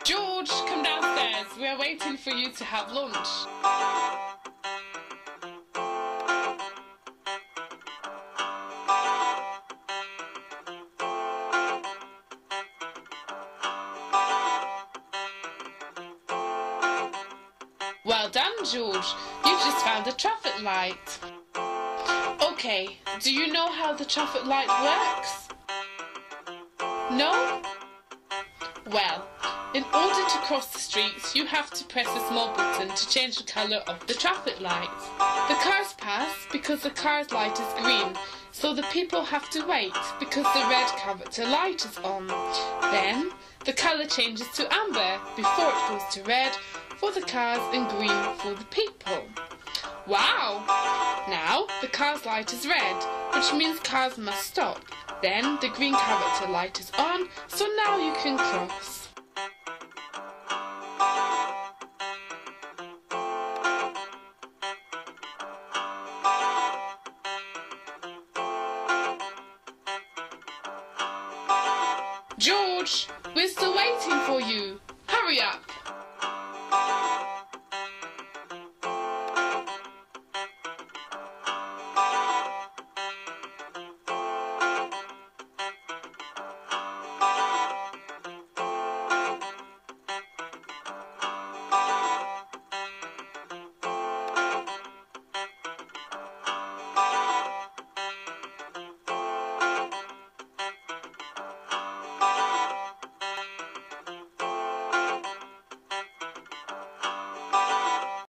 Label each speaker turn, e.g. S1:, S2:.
S1: George, come downstairs. We are waiting for you to have lunch. Well done, George. You just found a traffic light. Okay, do you know how the traffic light works? No? Well, in order to cross the streets, you have to press a small button to change the colour of the traffic light. The cars pass because the car's light is green, so the people have to wait because the red character light is on. Then, the colour changes to amber before it goes to red for the cars and green for the people. Wow! Now, the car's light is red, which means cars must stop. Then, the green character light is on, so now you can cross.